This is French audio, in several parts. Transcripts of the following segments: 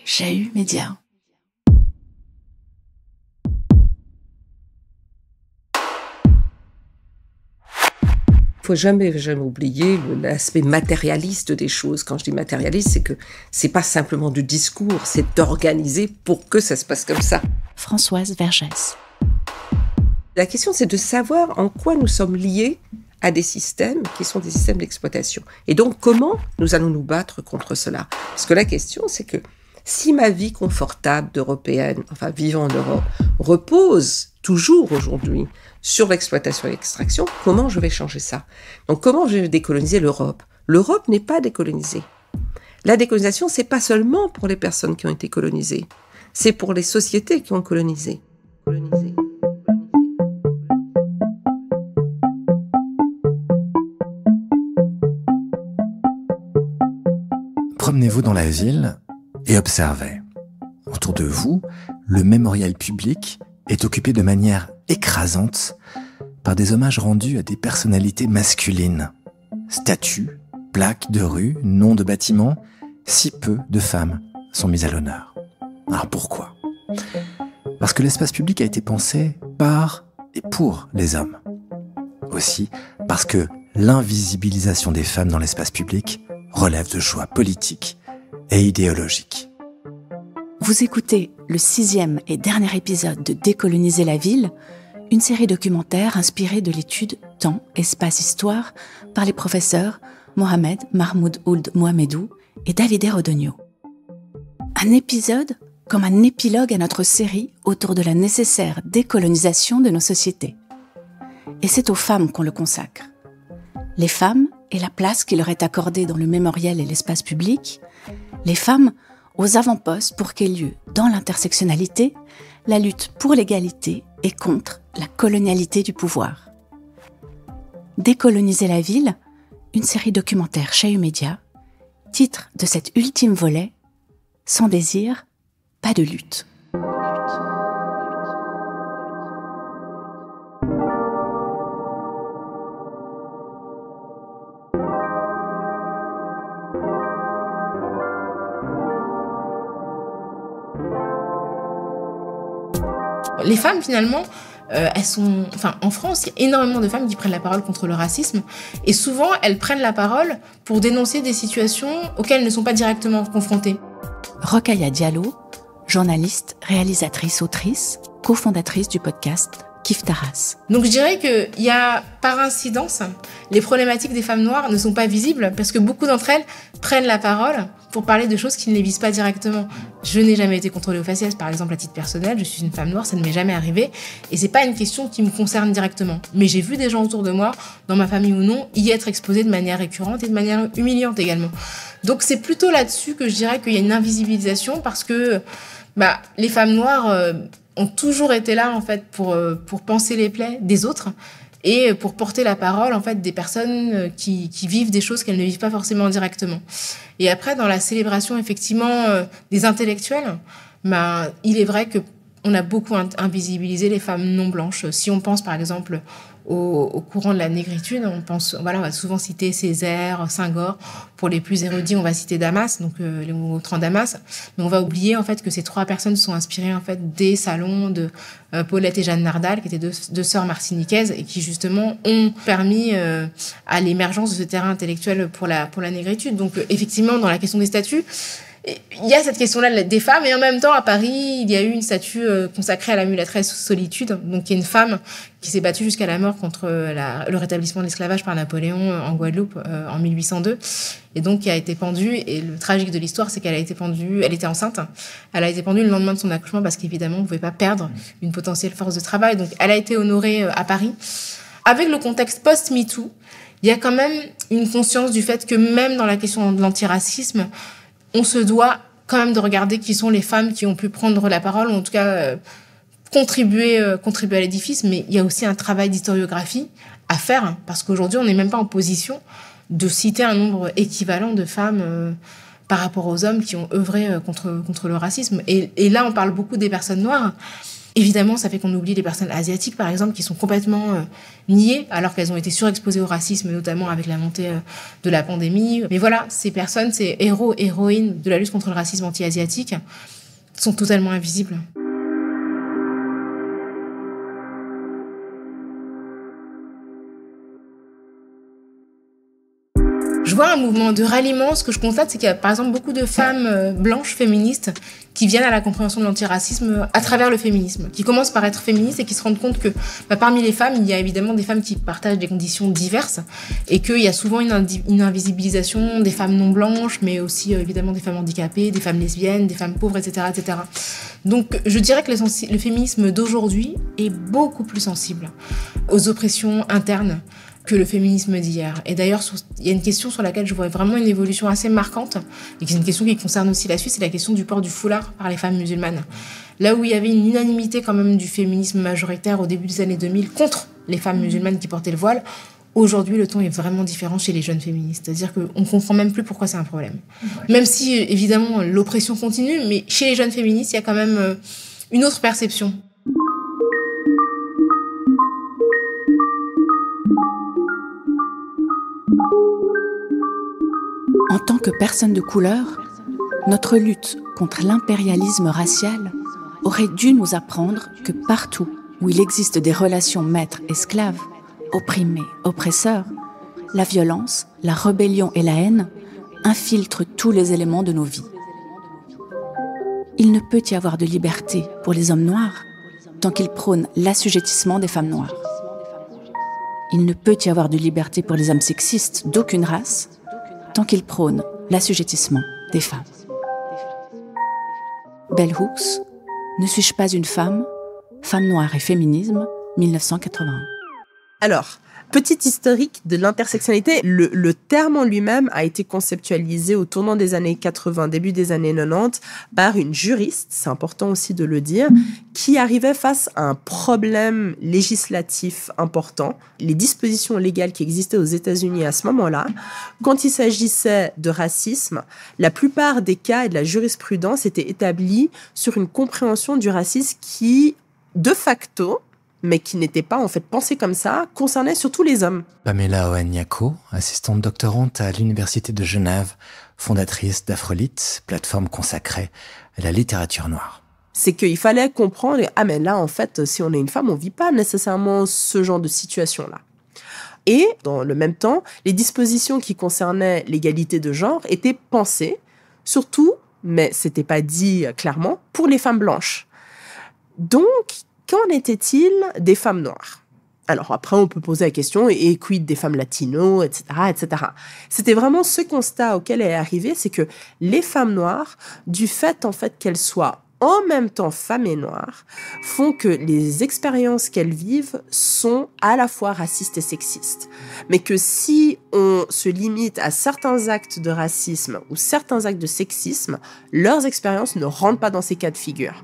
Chahut Média. Il ne faut jamais oublier l'aspect matérialiste des choses. Quand je dis matérialiste, c'est que c'est pas simplement du discours, c'est d'organiser pour que ça se passe comme ça. Françoise Vergès. La question, c'est de savoir en quoi nous sommes liés à des systèmes qui sont des systèmes d'exploitation. Et donc, comment nous allons nous battre contre cela ? Parce que la question, c'est que si ma vie confortable d'Européenne, enfin vivant en Europe, repose toujours aujourd'hui sur l'exploitation et l'extraction, comment je vais changer ça ? Donc comment je vais décoloniser l'Europe ? L'Europe n'est pas décolonisée. La décolonisation, c'est pas seulement pour les personnes qui ont été colonisées, c'est pour les sociétés qui ont colonisé. Promenez-vous dans la ville et observez. Autour de vous, le mémorial public est occupé de manière écrasante par des hommages rendus à des personnalités masculines. Statues, plaques de rue, noms de bâtiments, si peu de femmes sont mises à l'honneur. Alors pourquoi ? Parce que l'espace public a été pensé par et pour les hommes. Aussi parce que l'invisibilisation des femmes dans l'espace public relève de choix politiques et idéologiques. Vous écoutez le 6e et dernier épisode de Décoloniser la ville, une série documentaire inspirée de l'étude Temps, Espace, Histoire par les professeurs Mohamed Mahmoud Ould Mohamedou et Davide Rodogno. Un épisode comme un épilogue à notre série autour de la nécessaire décolonisation de nos sociétés. Et c'est aux femmes qu'on le consacre. Les femmes et la place qui leur est accordée dans le mémorial et l'espace public, les femmes aux avant-postes pour qu'ait lieu, dans l'intersectionnalité, la lutte pour l'égalité et contre la colonialité du pouvoir. Décoloniser la ville, une série documentaire Chahut Média, titre de cet ultime volet, Sans désir, pas de lutte. Les femmes, finalement, en France, il y a énormément de femmes qui prennent la parole contre le racisme. Et souvent, elles prennent la parole pour dénoncer des situations auxquelles elles ne sont pas directement confrontées. Rokhaya Diallo, journaliste, réalisatrice, autrice, cofondatrice du podcast Kif Taras. Donc je dirais qu'il y a, par incidence, les problématiques des femmes noires ne sont pas visibles parce que beaucoup d'entre elles prennent la parole pour parler de choses qui ne les visent pas directement. Je n'ai jamais été contrôlée au faciès, par exemple, à titre personnel. Je suis une femme noire, ça ne m'est jamais arrivé. Et c'est pas une question qui me concerne directement. Mais j'ai vu des gens autour de moi, dans ma famille ou non, y être exposés de manière récurrente et de manière humiliante également. Donc c'est plutôt là-dessus que je dirais qu'il y a une invisibilisation parce que les femmes noires ont toujours été là en fait pour panser les plaies des autres et pour porter la parole en fait des personnes qui vivent des choses qu'elles ne vivent pas forcément directement. Et après dans la célébration effectivement des intellectuels, il est vrai que on a beaucoup invisibilisé les femmes non blanches. Si on pense par exemple au courant de la négritude, on va souvent citer Césaire, Senghor. Pour les plus érudits, on va citer Damas, donc les Autran Damas. Mais on va oublier en fait que ces trois personnes sont inspirées en fait des salons de Paulette et Jeanne Nardal, qui étaient deux sœurs martiniquaises et qui justement ont permis à l'émergence de ce terrain intellectuel pour la négritude. Donc effectivement, dans la question des statuts, il y a cette question-là des femmes, et en même temps, à Paris, il y a eu une statue consacrée à la mulâtresse Solitude, donc qui est une femme qui s'est battue jusqu'à la mort contre le rétablissement de l'esclavage par Napoléon en Guadeloupe en 1802, et donc qui a été pendue. Et le tragique de l'histoire, c'est qu'elle a été pendue, elle était enceinte, elle a été pendue le lendemain de son accouchement parce qu'évidemment, on ne pouvait pas perdre une potentielle force de travail. Donc, elle a été honorée à Paris. Avec le contexte post-MeToo, il y a quand même une conscience du fait que même dans la question de l'antiracisme, on se doit quand même de regarder qui sont les femmes qui ont pu prendre la parole, ou en tout cas contribuer à l'édifice. Mais il y a aussi un travail d'historiographie à faire, parce qu'aujourd'hui, on n'est même pas en position de citer un nombre équivalent de femmes par rapport aux hommes qui ont œuvré contre le racisme. Et là, on parle beaucoup des personnes noires, Évidemment, ça fait qu'on oublie les personnes asiatiques, par exemple, qui sont complètement niées, alors qu'elles ont été surexposées au racisme, notamment avec la montée de la pandémie. Mais voilà, ces personnes, ces héros, héroïnes de la lutte contre le racisme anti-asiatique, sont totalement invisibles. Je vois un mouvement de ralliement. Ce que je constate, c'est qu'il y a par exemple beaucoup de femmes blanches féministes qui viennent à la compréhension de l'antiracisme à travers le féminisme, qui commencent par être féministes et qui se rendent compte que parmi les femmes, il y a évidemment des femmes qui partagent des conditions diverses et qu'il y a souvent une invisibilisation des femmes non blanches, mais aussi évidemment des femmes handicapées, des femmes lesbiennes, des femmes pauvres, etc. etc. Donc je dirais que le féminisme d'aujourd'hui est beaucoup plus sensible aux oppressions internes que le féminisme d'hier. Et d'ailleurs, il y a une question sur laquelle je vois vraiment une évolution assez marquante, et qui est une question qui concerne aussi la Suisse, c'est la question du port du foulard par les femmes musulmanes. Là où il y avait une unanimité quand même du féminisme majoritaire au début des années 2000 contre les femmes musulmanes qui portaient le voile, aujourd'hui le ton est vraiment différent chez les jeunes féministes. C'est-à-dire qu'on ne comprend même plus pourquoi c'est un problème. Même si, évidemment, l'oppression continue, mais chez les jeunes féministes, il y a quand même une autre perception. En tant que personne de couleur, notre lutte contre l'impérialisme racial aurait dû nous apprendre que partout où il existe des relations maîtres-esclaves, opprimés-oppresseurs, la violence, la rébellion et la haine infiltrent tous les éléments de nos vies. Il ne peut y avoir de liberté pour les hommes noirs tant qu'ils prônent l'assujettissement des femmes noires. Il ne peut y avoir de liberté pour les hommes sexistes d'aucune race tant qu'ils prônent l'assujettissement des femmes. Bell Hooks, Ne suis-je pas une femme ? Femme noire et féminisme, 1981. Alors, petit historique de l'intersectionnalité, le terme en lui-même a été conceptualisé au tournant des années 80, début des années 90, par une juriste, c'est important aussi de le dire, qui arrivait face à un problème législatif important. Les dispositions légales qui existaient aux États-Unis à ce moment-là, quand il s'agissait de racisme, la plupart des cas et de la jurisprudence étaient établis sur une compréhension du racisme qui, de facto, mais qui n'était pas en fait pensé comme ça, concernait surtout les hommes. Pamela Owen-Yako, assistante doctorante à l'Université de Genève, fondatrice d'Afrolite, plateforme consacrée à la littérature noire. C'est qu'il fallait comprendre, mais là, en fait, si on est une femme, on ne vit pas nécessairement ce genre de situation-là. Et, dans le même temps, les dispositions qui concernaient l'égalité de genre étaient pensées, surtout, mais ce n'était pas dit clairement, pour les femmes blanches. Donc, qu'en était-il des femmes noires ? Alors après, on peut poser la question, et quid des femmes latino, etc., etc. C'était vraiment ce constat auquel elle est arrivée, c'est que les femmes noires, du fait en fait qu'elles soient en même temps femmes et noires, font que les expériences qu'elles vivent sont à la fois racistes et sexistes. Mais que si on se limite à certains actes de racisme ou certains actes de sexisme, leurs expériences ne rentrent pas dans ces cas de figure.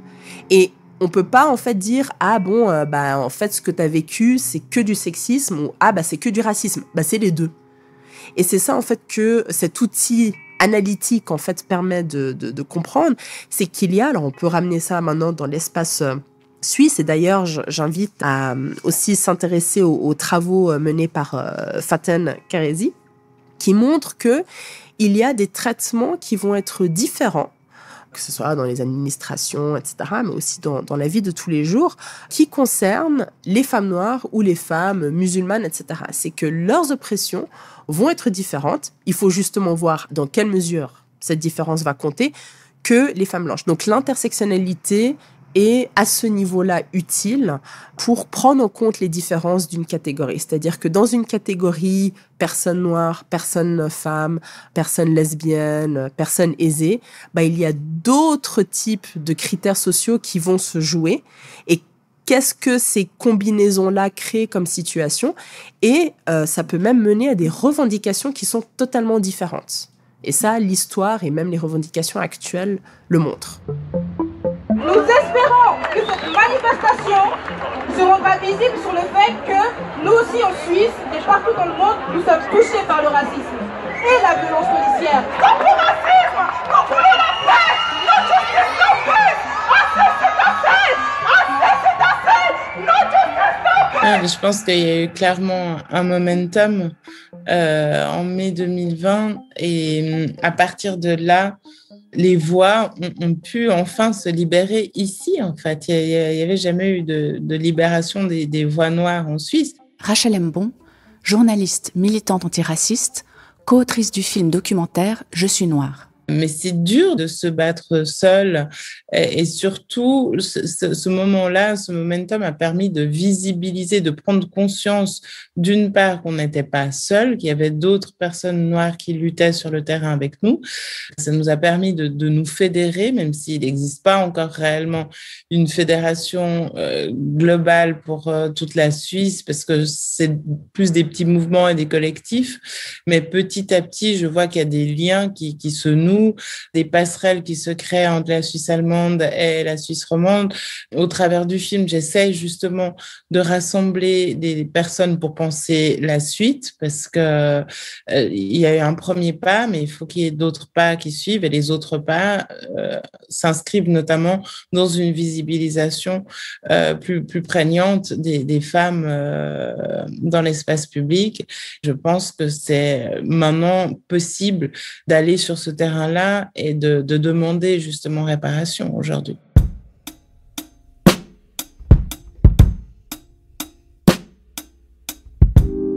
Et on peut pas en fait dire en fait ce que tu as vécu c'est que du sexisme ou c'est que du racisme. C'est les deux. Et c'est ça en fait que cet outil analytique en fait permet de comprendre, c'est qu'il y a, alors on peut ramener ça maintenant dans l'espace suisse, et d'ailleurs j'invite à aussi s'intéresser aux travaux menés par Faten Karezi, qui montrent que il y a des traitements qui vont être différents, que ce soit dans les administrations, etc., mais aussi dans la vie de tous les jours, qui concernent les femmes noires ou les femmes musulmanes, etc. C'est que leurs oppressions vont être différentes. Il faut justement voir dans quelle mesure cette différence va compter que les femmes blanches. Donc l'intersectionnalité est à ce niveau-là utile pour prendre en compte les différences d'une catégorie. C'est-à-dire que dans une catégorie personne noire, personne femme, personne lesbienne, personne aisée, il y a d'autres types de critères sociaux qui vont se jouer. Et qu'est-ce que ces combinaisons-là créent comme situation ? Et ça peut même mener à des revendications qui sont totalement différentes. Et ça, l'histoire et même les revendications actuelles le montrent. Nous espérons que cette manifestation se rendra visible sur le fait que nous aussi en Suisse et partout dans le monde, nous sommes touchés par le racisme et la violence policière. Contre le racisme, contre la paix, la justice, la paix, assez c'est assez, assez c'est Ouais, je pense qu'il y a eu clairement un momentum en mai 2020 et à partir de là, les voix ont pu enfin se libérer ici, en fait. Il n'y avait jamais eu de libération des voix noires en Suisse. Rachel Mbon, journaliste militante antiraciste, co-autrice du film documentaire « Je suis noire ». Mais c'est dur de se battre seul et surtout ce moment-là, ce momentum a permis de visibiliser, de prendre conscience d'une part qu'on n'était pas seul, qu'il y avait d'autres personnes noires qui luttaient sur le terrain avec nous. Ça nous a permis de nous fédérer, même s'il n'existe pas encore réellement une fédération globale pour toute la Suisse parce que c'est plus des petits mouvements et des collectifs. Mais petit à petit, je vois qu'il y a des liens qui se nouent, des passerelles qui se créent entre la Suisse allemande et la Suisse romande. Au travers du film, j'essaie justement de rassembler des personnes pour penser la suite parce que il y a eu un premier pas, mais il faut qu'il y ait d'autres pas qui suivent et les autres pas s'inscrivent notamment dans une visibilisation plus prégnante des femmes dans l'espace public. Je pense que c'est maintenant possible d'aller sur ce terrain-là et de demander justement réparation aujourd'hui.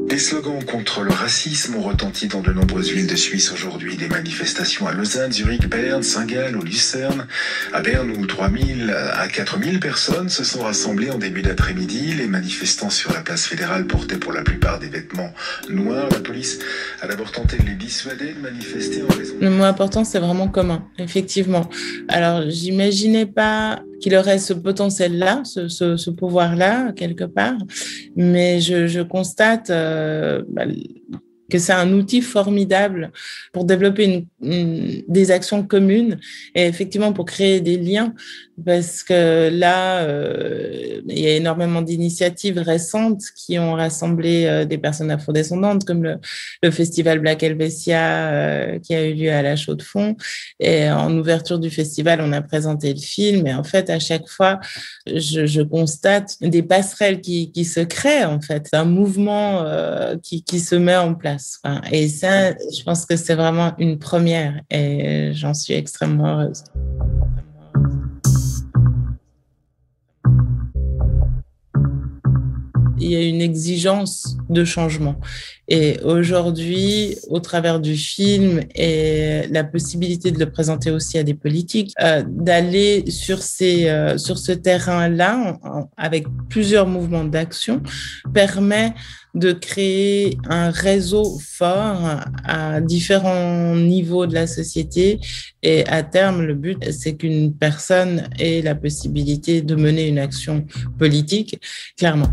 Des slogans contre le racisme ont retenti dans de nombreuses villes de Suisse aujourd'hui. Des manifestations à Lausanne, Zurich, Berne, Saint-Gall ou Lucerne. À Berne, où 3000 à 4000 personnes se sont rassemblées en début d'après-midi. Les manifestants sur la place fédérale portaient pour la plupart des vêtements noirs. La police a d'abord tenté de les dissuader de manifester en raison... Le mot important, c'est vraiment commun, effectivement. Alors, j'imaginais pas qu'il aurait ce potentiel-là, ce pouvoir-là, quelque part. Mais je constate que c'est un outil formidable pour développer des actions communes et effectivement pour créer des liens parce que là, il y a énormément d'initiatives récentes qui ont rassemblé des personnes afrodescendantes comme le festival Black Helvetia qui a eu lieu à la Chaux-de-Fonds et en ouverture du festival, on a présenté le film et en fait, à chaque fois, je constate des passerelles qui se créent en fait, un mouvement qui se met en place. Et ça, je pense que c'est vraiment une première et j'en suis extrêmement heureuse. Il y a une exigence de changement. Et aujourd'hui, au travers du film et la possibilité de le présenter aussi à des politiques, d'aller sur ce terrain-là, avec plusieurs mouvements d'action, permet de créer un réseau fort à différents niveaux de la société. Et à terme, le but, c'est qu'une personne ait la possibilité de mener une action politique, clairement.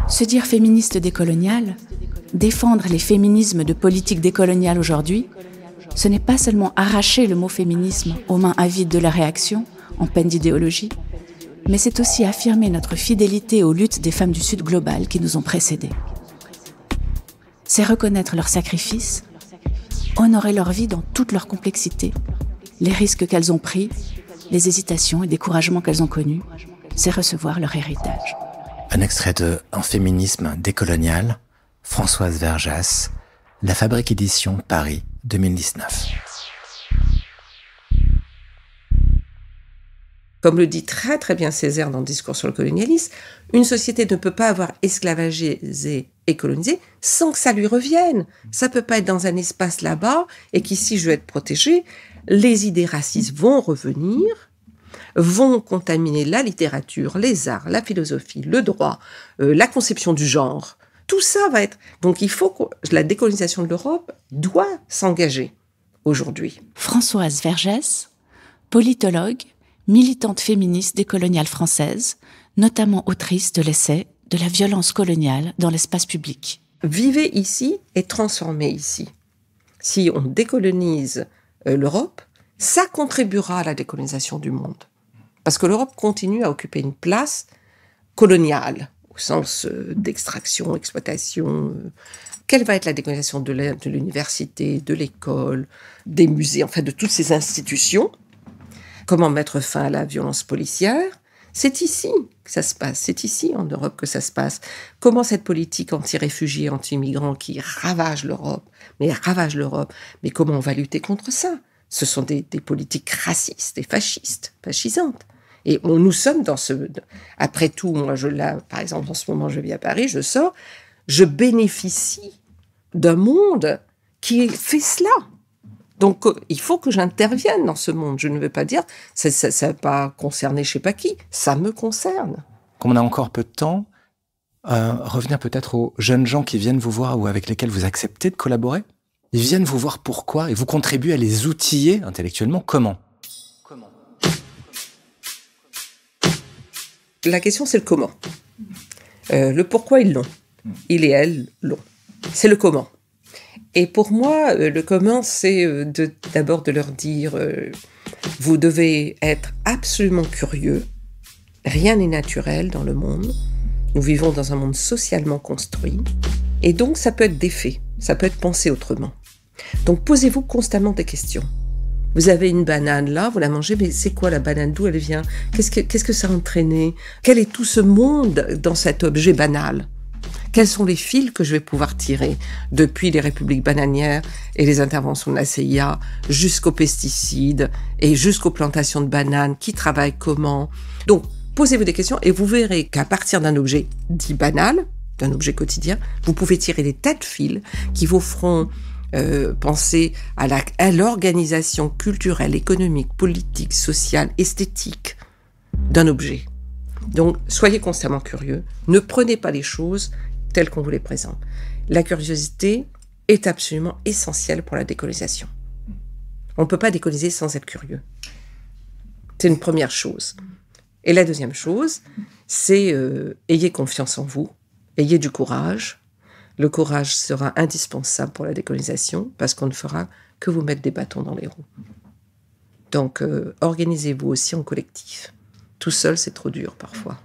Se dire féministe décoloniale, défendre les féminismes de politique décoloniale aujourd'hui, ce n'est pas seulement arracher le mot féminisme aux mains avides de la réaction, en peine d'idéologie, mais c'est aussi affirmer notre fidélité aux luttes des femmes du Sud global qui nous ont précédées. C'est reconnaître leurs sacrifices, honorer leur vie dans toute leur complexité, les risques qu'elles ont pris, les hésitations et découragements qu'elles ont connus, c'est recevoir leur héritage. Un extrait de Un féminisme décolonial, Françoise Vergès, La Fabrique Édition, Paris, 2019. Comme le dit très très bien Césaire dans le discours sur le colonialisme, une société ne peut pas avoir esclavagisé et colonisé sans que ça lui revienne. Ça peut pas être dans un espace là-bas et qu'ici je vais être protégée. Les idées racistes vont revenir, vont contaminer la littérature, les arts, la philosophie, le droit, la conception du genre. Tout ça va être... Donc il faut que la décolonisation de l'Europe doit s'engager aujourd'hui. Françoise Vergès, politologue, militante féministe décoloniale française, notamment autrice de l'essai « De la violence coloniale dans l'espace public ». Vivez ici et transformez ici. Si on décolonise l'Europe, ça contribuera à la décolonisation du monde. Parce que l'Europe continue à occuper une place coloniale au sens d'extraction, exploitation. Quelle va être la décolonisation de l'université, de l'école, des musées, enfin de toutes ces institutions? Comment mettre fin à la violence policière? C'est ici que ça se passe, c'est ici en Europe que ça se passe. Comment cette politique anti-réfugiés, anti-migrants qui ravage l'Europe, mais comment on va lutter contre ça? Ce sont des politiques racistes et fascisantes. Et nous sommes dans ce... Après tout, moi, par exemple, en ce moment, je vis à Paris, je sors, je bénéficie d'un monde qui fait cela. Donc, il faut que j'intervienne dans ce monde. Je ne veux pas dire, ça va pas concerner je sais pas qui, ça me concerne. Comme on a encore peu de temps, revenir peut-être aux jeunes gens qui viennent vous voir ou avec lesquels vous acceptez de collaborer. Ils viennent vous voir pourquoi et vous contribuez à les outiller intellectuellement. Comment? La question, c'est le comment. Le pourquoi, ils l'ont. Il et elle l'ont. C'est le comment. Et pour moi, le comment, c'est d'abord de leur dire vous devez être absolument curieux. Rien n'est naturel dans le monde. Nous vivons dans un monde socialement construit. Et donc, ça peut être des faits. Ça peut être pensé autrement. Donc, posez-vous constamment des questions. Vous avez une banane là, vous la mangez, mais c'est quoi la banane? D'où elle vient? Qu'est-ce que ça a entraîné? Quel est tout ce monde dans cet objet banal? Quels sont les fils que je vais pouvoir tirer depuis les républiques bananières et les interventions de la CIA jusqu'aux pesticides et jusqu'aux plantations de bananes? Qui travaille comment? Donc, posez-vous des questions et vous verrez qu'à partir d'un objet dit banal, d'un objet quotidien, vous pouvez tirer des tas de fils qui vous feront penser à l'organisation culturelle, économique, politique, sociale, esthétique d'un objet. Donc, soyez constamment curieux. Ne prenez pas les choses telles qu'on vous les présente. La curiosité est absolument essentielle pour la décolonisation. On ne peut pas décoloniser sans être curieux. C'est une première chose. Et la deuxième chose, c'est ayez confiance en vous, ayez du courage. Le courage sera indispensable pour la décolonisation parce qu'on ne fera que vous mettre des bâtons dans les roues. Donc, organisez-vous aussi en collectif. Tout seul, c'est trop dur parfois.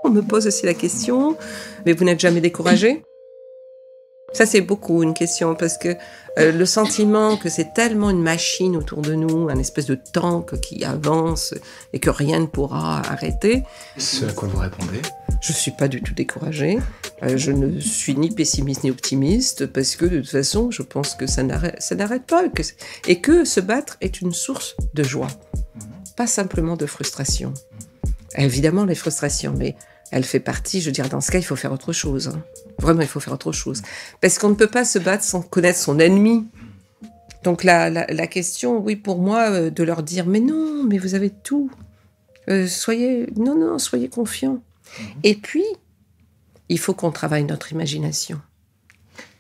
On me pose aussi la question, mais vous n'êtes jamais découragé? Ça, c'est beaucoup une question, parce que le sentiment que c'est tellement une machine autour de nous, un espèce de tank qui avance et que rien ne pourra arrêter. Ce à quoi vous répondez? Je ne suis pas du tout découragée. Je ne suis ni pessimiste ni optimiste, parce que de toute façon, je pense que ça n'arrête pas. Et que se battre est une source de joie, pas simplement de frustration. Évidemment, les frustrations, mais elle fait partie, je veux dire, dans ce cas, il faut faire autre chose. Hein. Vraiment, il faut faire autre chose. Parce qu'on ne peut pas se battre sans connaître son ennemi. Donc la question, oui, pour moi, de leur dire, mais non, mais vous avez tout. Soyez confiants. Et puis, il faut qu'on travaille notre imagination,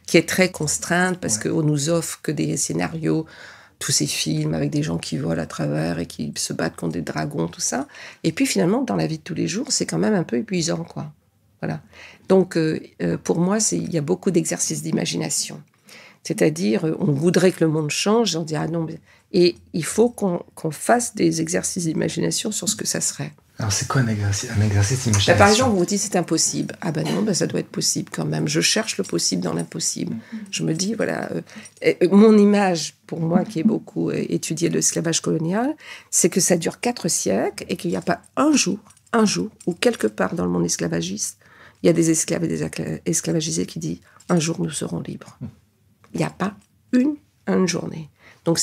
qui est très contrainte, parce qu'on nous offre que des scénarios, tous ces films avec des gens qui volent à travers et qui se battent contre des dragons, tout ça. Et puis finalement, dans la vie de tous les jours, c'est quand même un peu épuisant, quoi. Voilà. Donc, pour moi, il y a beaucoup d'exercices d'imagination. C'est-à-dire, on voudrait que le monde change, et on dit, ah non, et il faut qu'on fasse des exercices d'imagination sur ce que ça serait. Alors, c'est quoi un exercice d'imagination? Par exemple, vous vous dites, c'est impossible. Ah ben non, ça doit être possible quand même. Je cherche le possible dans l'impossible. Je me dis, voilà, mon image, pour moi, qui ai beaucoup étudié l'esclavage colonial, c'est que ça dure 4 siècles et qu'il n'y a pas un jour, où quelque part dans le monde esclavagiste, il y a des esclaves et des esclavagisés qui disent, un jour nous serons libres. Il n'y a pas une journée. Donc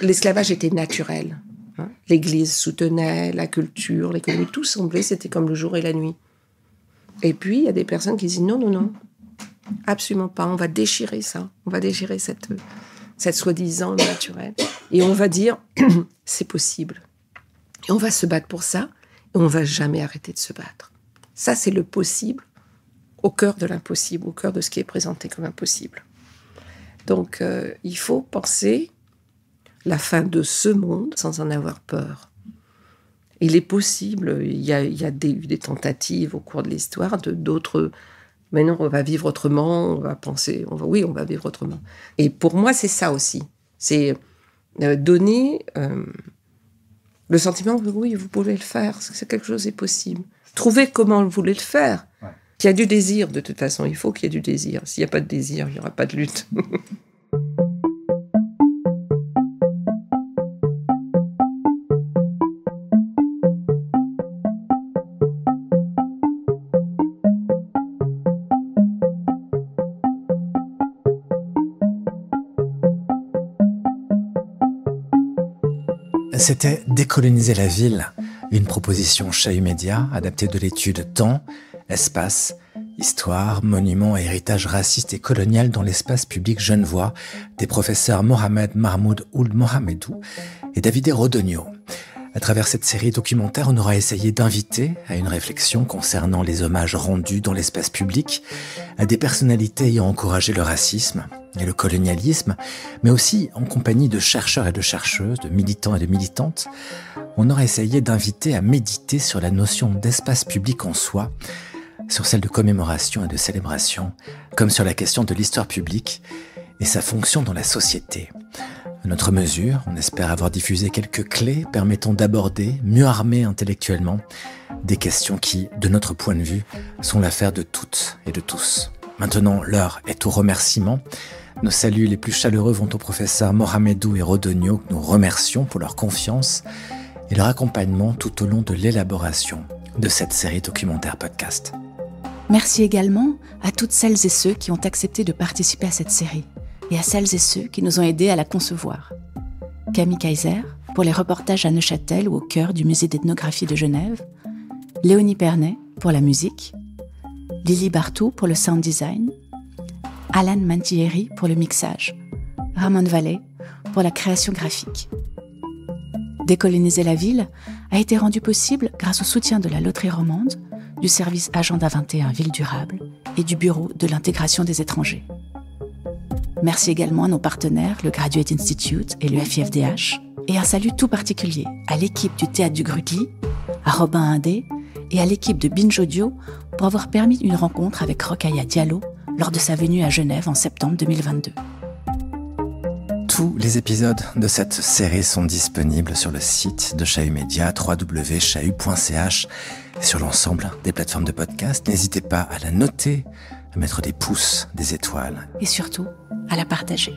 l'esclavage était naturel. Hein. L'Église soutenait la culture, l'économie, tout semblait, c'était comme le jour et la nuit. Et puis, il y a des personnes qui disent non, absolument pas, on va déchirer ça, on va déchirer cette soi-disant naturelle, et on va dire, c'est possible. Et on va se battre pour ça, et on va jamais arrêter de se battre. Ça, c'est le possible, au cœur de l'impossible, au cœur de ce qui est présenté comme impossible. Donc, il faut penser la fin de ce monde sans en avoir peur. Il est possible, il y a eu des tentatives au cours de l'histoire d'autres Maintenant, on va vivre autrement, on va penser, on va vivre autrement. Et pour moi, c'est ça aussi. C'est donner le sentiment que oui, vous pouvez le faire, c'est quelque chose est possible. Trouvez comment vous voulez le faire. Ouais. Qu'il y a du désir, de toute façon, il faut qu'il y ait du désir. S'il n'y a pas de désir, il n'y aura pas de lutte. C'était Décoloniser la ville, une proposition Chahut Média adaptée de l'étude Temps, Espace, Histoire, Monuments et Héritage raciste et colonial dans l'espace public genevois des professeurs Mohamed Mahmoud Ould Mohamedou et Davide Rodogno. À travers cette série documentaire, on aura essayé d'inviter à une réflexion concernant les hommages rendus dans l'espace public à des personnalités ayant encouragé le racisme et le colonialisme, mais aussi en compagnie de chercheurs et de chercheuses, de militants et de militantes. On aura essayé d'inviter à méditer sur la notion d'espace public en soi, sur celle de commémoration et de célébration, comme sur la question de l'histoire publique et sa fonction dans la société. À notre mesure, on espère avoir diffusé quelques clés permettant d'aborder, mieux armés intellectuellement, des questions qui, de notre point de vue, sont l'affaire de toutes et de tous. Maintenant, l'heure est au remerciement. Nos saluts les plus chaleureux vont aux professeurs Mohamedou et Rodogno, que nous remercions pour leur confiance et leur accompagnement tout au long de l'élaboration de cette série documentaire podcast. Merci également à toutes celles et ceux qui ont accepté de participer à cette série et à celles et ceux qui nous ont aidés à la concevoir. Camille Kaiser, pour les reportages à Neuchâtel ou au cœur du musée d'ethnographie de Genève, Léonie Pernet pour la musique, Lily Bartou pour le sound design, Alan Mantieri pour le mixage, Ramon Vallée pour la création graphique. Décoloniser la ville a été rendu possible grâce au soutien de la Loterie Romande, du service Agenda 21 Ville Durable et du Bureau de l'intégration des étrangers. Merci également à nos partenaires, le Graduate Institute et le FIFDH, et un salut tout particulier à l'équipe du Théâtre du Grutli, à Robin Indé et à l'équipe de Binge Audio pour avoir permis une rencontre avec Rokhaya Diallo lors de sa venue à Genève en septembre 2022. Tous les épisodes de cette série sont disponibles sur le site de Chahut Média, www.chahut.ch, et sur l'ensemble des plateformes de podcast. N'hésitez pas à la noter, à mettre des pouces, des étoiles. Et surtout, à la partager.